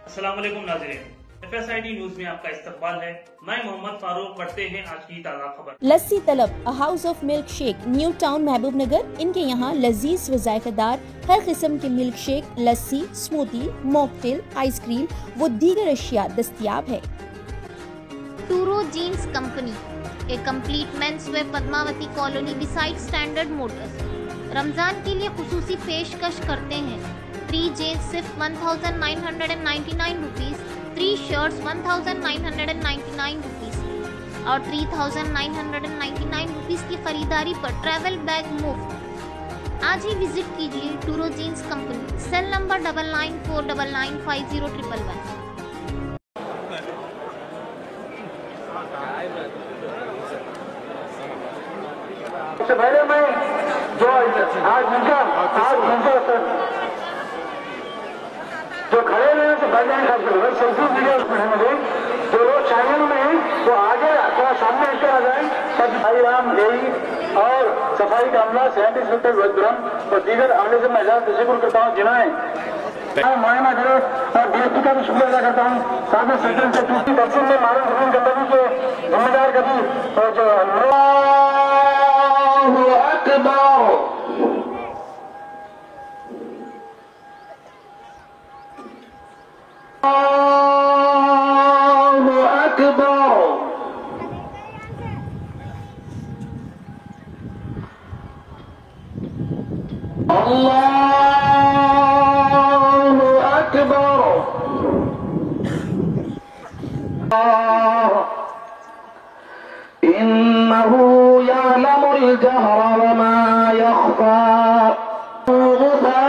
अस्सलाम वालेकुम नाज़रीन, FSID न्यूज में आपका इस्तकबाल है। मैं मोहम्मद फारूक। पढ़ते हैं आज की ताज़ा खबर। लस्सी तलब a house of milk shake, new town महबूब नगर। इनके यहाँ लजीज व जायकेदार हर किस्म के milk shake, lassi, smoothie, mocktail, ice cream व दीगर अशिया दस्तयाब है। टूरो jeans company, a complete men's wear, Padmavati colony beside standard motors, Ramzan के लिए खुसूसी पेशकश करते हैं। 3 जीन्स सिर्फ 1999 रुपीज़, 3 शर्ट्स 1999 रुपीज़ और 3999 रुपीज़ की खरीदारी पर ट्रैवल बैग मुफ्त। आज ही विजिट कीजिए टूरो जीन्स कंपनी, सेल नंबर 9949950111। सबसे पहले मैं जो आज जो खड़े हुए हैं बैठने का सेल्फी वीडियो में जो लोग चैनल में हैं वो आगे थोड़ा सामने इसके आ जाए ताकि भाई राम देवी और सफाई का अमला, सैनिक इंस्पेक्टर वज्रम और दीगर आने से मैं तशक्कुर करता हूँ जिन्होंने मुआयना करे और डीएसपी का भी शुक्रिया अदा करता हूँ। साथ में सेक्रेटरी से दूसरी तफसील में मालूम जमीन कंपनी के जिम्मेदार कभी और जो इन्नहु यअलमुल जहरा वमा यख्फा गुसाअन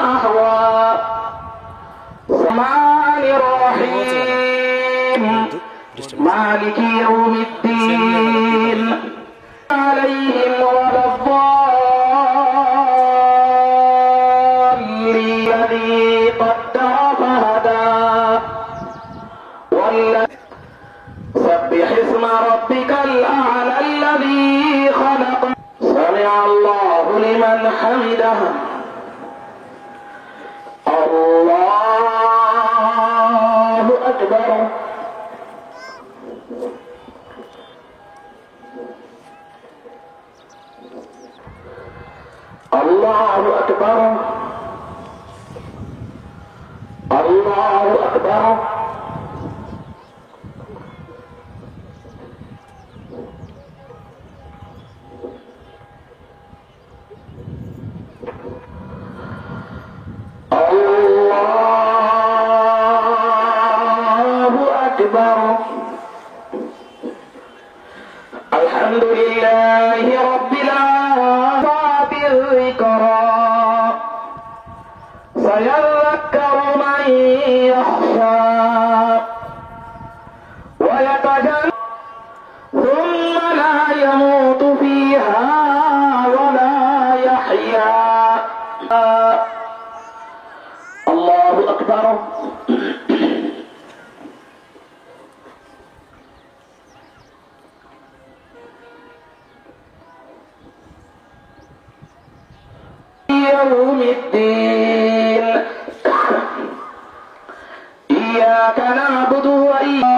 अहवा समानिर रहीम मालिकी यौमिद्दीन अलैहिम वलद्दाल्लीन क़द्दर फहदा सब्बिह इस्म रब्बिकल अअला अल्लज़ी खलक़ समिअ अल्लाहु लिमन हमिदह अल्लाहु अकबर। अल्लाहु अकबर, अल्लाहु अकबर। अल्लाहु अकबर। अल्हम्दुलिल्लाहि रब्बिल आलमीन। सयज़्ज़क्करु मन यख्शा वयतजन्नबुहा थुम्मा ला यमूतु फीहा वला यहया। अल्लाहु अकबर। यौमिद्दीन इय्याका नअबुदु व इय्याका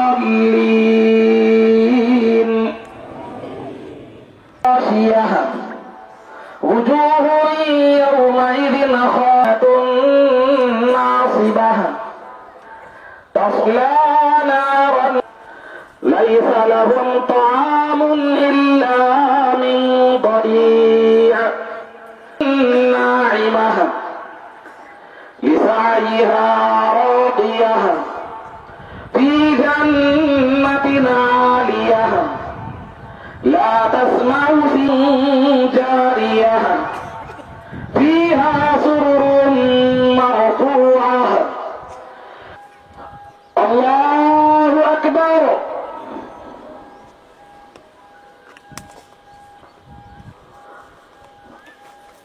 वुजूहुन यौमइदिन खातुन नासिबह तस्ला नारन लैसा लहुम ताअमुन इल्ला मिन ضريع नाइमह लिसाइहा रादियह फी जन्नतिन आलियह ला तस्मउ जारियह फीहा सुरुरुन मरफूअह। अल्लाहु अकबर।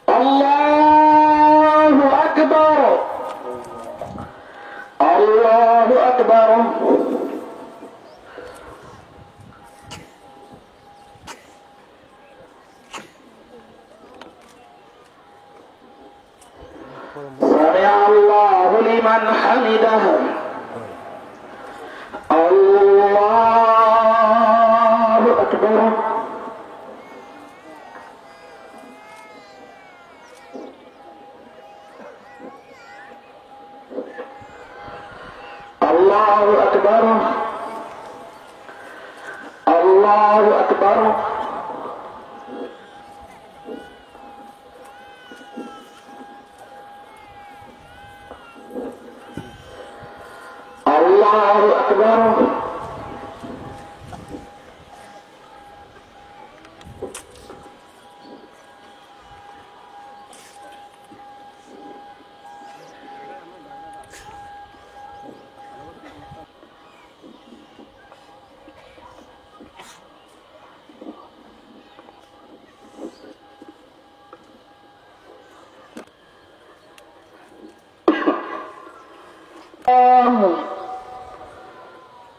अल्लाहु अकबर, अल्लाहु अकबर। समिअ अल्लाहु لمن حمده الله أكبر الله أكبر الله أكبر الله أكبر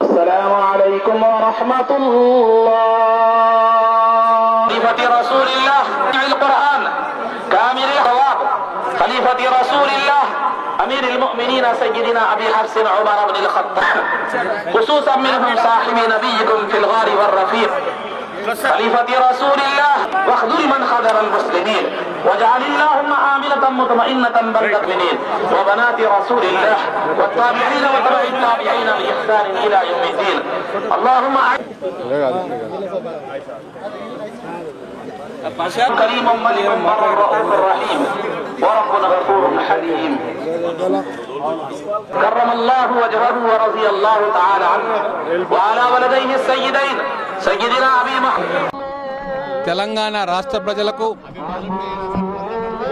السلام عليكم ورحمة الله. خليفة رسول الله القرآن كامل الخواب خليفة رسول الله أمير المؤمنين سيدنا أبي حفص عمر بن الخطاب خصوصا منهم صاحب نبيكم في الغار والرفيق خليفة رسول الله واخذل من خذل المسلمين واجعل اللهم عاملة مطمئنة بلد المؤمنين وبنات رسول الله والتابعين وتبع التابعين بإحسان إلى يوم الدين اللهم كريم ملك بر رؤوف رحيم وربنا غفور حليم كرم الله وجهه ورضي الله تعالى عنه وعلى ولديه السيدين سيدنا أبي محمد. తెలంగాణ రాష్ట్ర ప్రజలకు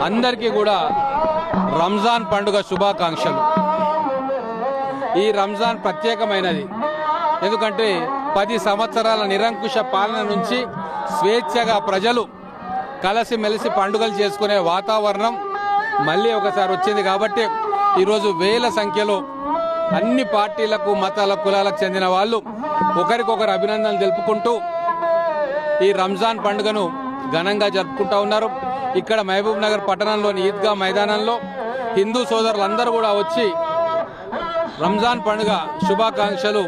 అందరికీ కూడా రంజాన్ పండుగ శుభాకాంక్షలు. ఈ రంజాన్ ప్రత్యేకమైనది. ఎందుకంటే 10 సంవత్సరాల నిరంకుశ పాలన నుంచి స్వేచ్ఛగా ప్రజలు కలిసిమెలిసి పండుగలు చేసుకునే వాతావరణం మళ్ళీ ఒకసారి వచ్చింది. కాబట్టి ఈరోజు వేల సంఖ్యలో అన్ని పార్టీలకు మతాల కులాలకు చెందిన వాళ్ళు ఒకరికొకరు అభినందనలు తెలుపుకుంటూ ఈ రంజాన్ పండుగను ఘనంగా జరుపుకుంటూ ఉన్నారు. ఇక్కడ మహబూబ్ నగర్ పట్టణంలోని ఈద్గా మైదానంలో హిందూ సోదరులందరూ కూడా వచ్చి రంజాన్ పండుగ శుభాకాంక్షలు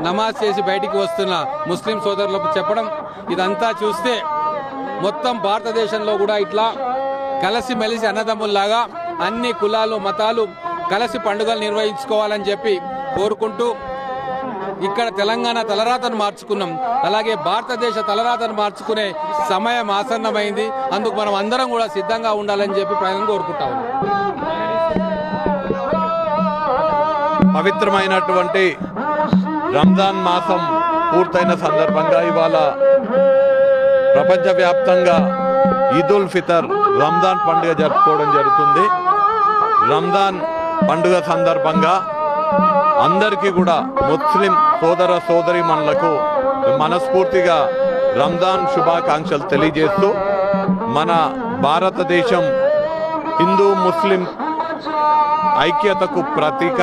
నమాజ్ చేసి బయటికి వస్తున్న ముస్లిం సోదరులకు చెప్పడం, ఇదంతా చూస్తే మొత్తం భారతదేశంలో కూడా ఇట్లా కలిసిమెలిసి అన్నదమ్ముల్లాగా అన్ని కులాలు మతాలు కలిసి పండుగలు నిర్వహించుకోవాలని చెప్పి కోరుకుంటూ ఇక్కడ తెలంగాణ తలరాతను మార్చుకున్నాం. అలాగే భారతదేశ తలరాతను మార్చుకునే సమయం ఆసన్నమైంది. అందుకు మనం అందరం కూడా సిద్ధంగా ఉండాలని చెప్పి ప్రజలను కోరుకుంటాం. పవిత్రమైనటువంటి రంజాన్ మాసం పూర్తయిన సందర్భంగా ఇవాళ ప్రపంచవ్యాప్తంగా ఈదుల్ ఫితర్ రంజాన్ పండుగ జరుపుకోవడం జరుగుతుంది. రంజాన్ పండుగ సందర్భంగా అందరికీ కూడా ముస్లిం సోదర సోదరీమణులకు మనస్ఫూర్తిగా రంజాన్ శుభాకాంక్షలు తెలియజేస్తూ మన భారతదేశం హిందూ ముస్లిం ఐక్యతకు ప్రతీక,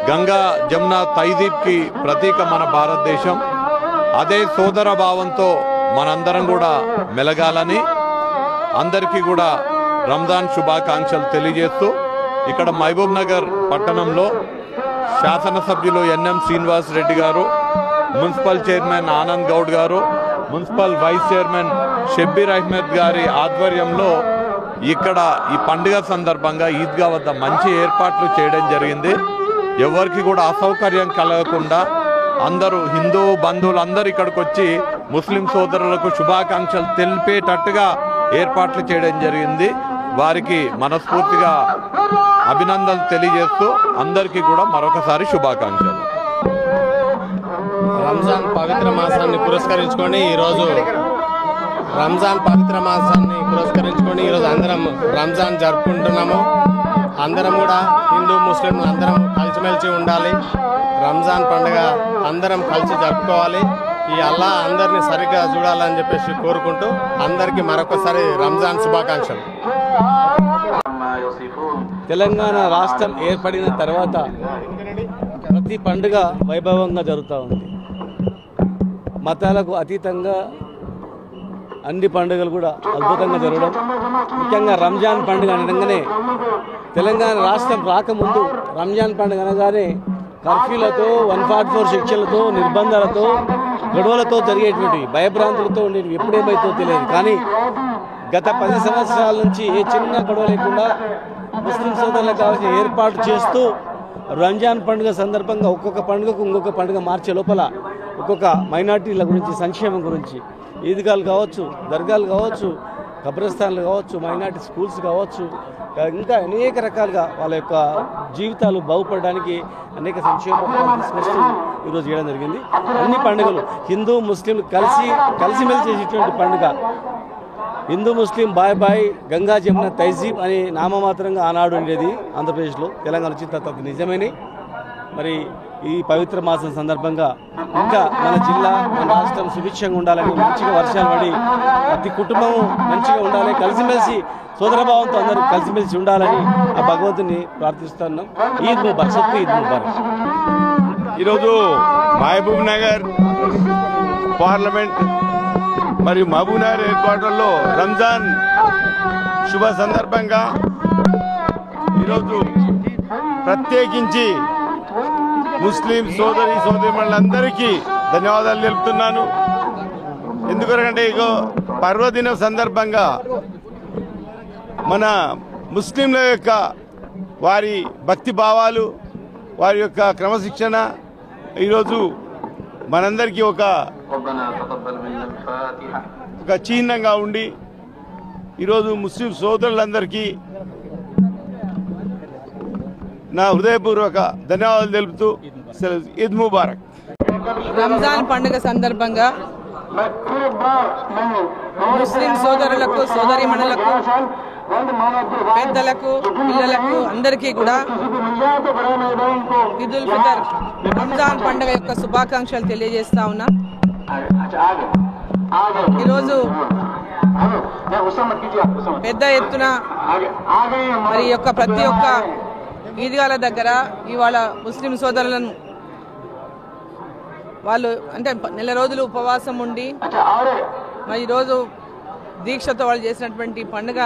గంగా జమున తైదీబ్కి ప్రతీక మన భారతదేశం. అదే సోదర భావంతో మనందరం కూడా మెలగాలని అందరికీ కూడా రంజాన్ శుభాకాంక్షలు తెలియజేస్తూ ఇక్కడ మహబూబ్ నగర్ పట్టణంలో శాసనసభ్యులు ఎన్ఎం శ్రీనివాస్ రెడ్డి గారు, మున్సిపల్ చైర్మన్ ఆనంద్ గౌడ్ గారు, municipal vice chairman Shabbir Ahmed గారి ఆధ్వర్యంలో ఇక్కడ ఈ పండుగ సందర్భంగా ఈద్గా వద్ద మంచి ఏర్పాట్లు చేయడం జరిగింది. ఎవరికి కూడా అసౌకర్యం కలగకుండా అందరూ హిందూ బంధువులందరూ ఇక్కడికి వచ్చి ముస్లిం సోదరులకు శుభాకాంక్షలు తెలిపేటట్టుగా ఏర్పాట్లు చేయడం జరిగింది. వారికి మనస్ఫూర్తిగా అభినందనలు తెలియజేస్తూ అందరికీ కూడా మరొకసారి శుభాకాంక్షలు. రంజాన్ పవిత్ర మాసాన్ని పురస్కరించుకొని ఈరోజు అందరం రంజాన్ జరుపుకుంటున్నాము. అందరం కూడా హిందూ ముస్లింలు అందరం కలిసిమెలిసి ఉండాలి. రంజాన్ పండుగ అందరం కలిసి జరుపుకోవాలి. ఈ అల్లా అందరినీ సరిగ్గా చూడాలని చెప్పేసి కోరుకుంటూ అందరికీ మరొకసారి రంజాన్ శుభాకాంక్షలు. తెలంగాణ రాష్ట్రం ఏర్పడిన తర్వాత ప్రతి పండుగ వైభవంగా జరుగుతూ ఉంది. మతాలకు అతీతంగా అన్ని పండుగలు కూడా అద్భుతంగా జరగడం, ముఖ్యంగా రంజాన్ పండుగ అనగానే తెలంగాణ రాష్ట్రం రాకముందు రంజాన్ పండుగ అనగానే కర్ఫ్యూలతో 144 శిక్షలతో నిర్బంధాలతో గొడవలతో జరిగేటువంటి భయభ్రాంతులతో ఉండేవి ఎప్పుడేమైతో తెలియదు. కానీ గత 10 సంవత్సరాల నుంచి ఏ చిన్న గొడవ లేకుండా ముస్లిం సోదరులకు కావాల్సిన ఏర్పాటు చేస్తూ రంజాన్ పండుగ సందర్భంగా ఒక్కొక్క పండుగకు ఇంకొక పండుగ మార్చే లోపల ఒక్కొక్క మైనార్టీల గురించి, సంక్షేమం గురించి, ఈద్గాలు కావచ్చు, దర్గాలు కావచ్చు, కబ్రస్థాన్లు కావచ్చు, మైనార్టీ స్కూల్స్ కావచ్చు, ఇంకా అనేక రకాలుగా వాళ్ళ యొక్క జీవితాలు బాగుపడడానికి అనేక సంక్షేమ పథకాలు తీసుకొస్తూ ఈరోజు చేయడం జరిగింది. అన్ని పండుగలు హిందూ ముస్లిం కలిసిమెలిసి చేసేటువంటి పండుగ. హిందూ ముస్లిం బాయ్ బాయ్ గంగా జమున తైజీబ్ అని నామమాత్రంగా ఆనాడు ఉండేది ఆంధ్రప్రదేశ్లో. తెలంగాణ వచ్చిన తర్వాత నిజమేని మరి ఈ పవిత్ర మాసం సందర్భంగా ఇంకా మన జిల్లా, మన రాష్ట్రం సుభిక్షంగా ఉండాలని, మంచిగా వర్షాలు పడి ప్రతి కుటుంబం మంచిగా ఉండాలి, కలిసిమెలిసి సోదరభావంతో అందరూ కలిసిమెలిసి ఉండాలని ఆ భగవంతుని ప్రార్థిస్తున్నాం. ఈద్ ముబారక్, సబ్కు ఈద్ ముబారక్. ఈరోజు మహబూబ్ నగర్ పార్లమెంట్ మరియు మహబూబ్ నగర్ హెడ్ క్వార్టర్లో రంజాన్ శుభ సందర్భంగా ఈరోజు ప్రత్యేకించి ముస్లిం సోదరీమణులందరికీ ధన్యవాదాలు తెలుపుతున్నాను. ఎందుకంటే ఇగో పర్వదిన సందర్భంగా మన ముస్లింల యొక్క వారి భక్తి భావాలు, వారి యొక్క క్రమశిక్షణ ఈరోజు మనందరికీ ఒక చిహ్నంగా ఉండి ఈరోజు ముస్లిం సోదరులందరికీ నా హృదయపూర్వక ధన్యవాదాలు తెలుపుతూ ఈద్ ముబారక్. రంజాన్ పండుగ సందర్భంగా ముస్లిం సోదరులకు, సోదరీమణులకు, పెద్దలకు, పిల్లలకు అందరికీ కూడా ఈదుల్ ఫితర్ రంజాన్ పండుగ యొక్క శుభాకాంక్షలు తెలియజేస్తా ఉన్నా. ఈరోజు పెద్ద ఎత్తున మరి యొక్క ప్రతి ఒక్క ఈద్గాల దగ్గర ఇవాళ ముస్లిం సోదరులను వాళ్ళు అంటే నెల రోజులు ఉపవాసం ఉండి మరి ఈరోజు దీక్షతో వాళ్ళు చేసినటువంటి పండుగ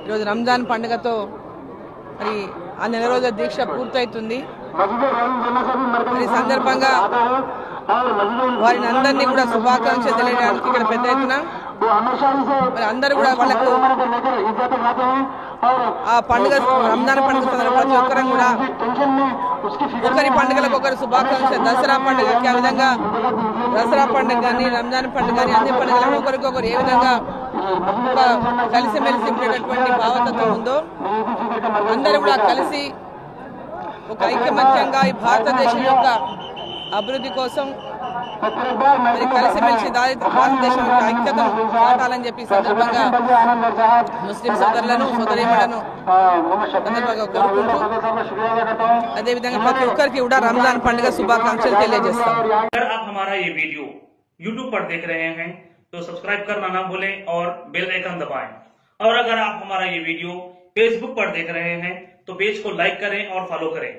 ఈరోజు రంజాన్ పండుగతో మరి ఆ నెల రోజుల దీక్ష పూర్తవుతుంది. ఈ సందర్భంగా వారిని అందరినీ కూడా శుభాకాంక్షలు తెలియడానికి ఇక్కడ పెద్ద ఎత్తున మరి అందరూ కూడా వాళ్ళకు ఆ పండుగ రంజాన్ పండుగ సందర్భంగా ప్రతి ఒక్కరం కూడా ఒకరి పండుగలకు ఒకరు శుభాకాంక్షలు. దసరా పండుగకి ఆ విధంగా దసరా పండుగ కానీ, రంజాన్ పండుగ కానీ, అన్ని పండుగలకు ఒకరికొకరు ఏ విధంగా కలిసిమెలిసి ఉండేటటువంటి భావతత్వం ఉందో అందరూ కూడా కలిసి ఒక ఐకమత్యంగా ఈ భారతదేశం యొక్క అభివృద్ధి కోసం మరి కలిసిమెలిసి భారతదేశం యొక్క ఐక్యతను చాటాలని చెప్పి సందర్భంగా ముస్లిం సోదరులను, సోదరీమణులను సందర్భంగా కోరుకుంటూ అదేవిధంగా ప్రతి ఒక్కరికి కూడా రంజాన్ పండుగ శుభాకాంక్షలు తెలియజేస్తాం. अगर आप हमारा ये वीडियो YouTube पर देख रहे हैं तो सब्सक्राइब करना ना भूलें और बेल आइकन दबाएं। और अगर आप हमारा ये वीडियो Facebook पर देख रहे हैं तो पेज को लाइक करें और फॉलो करें।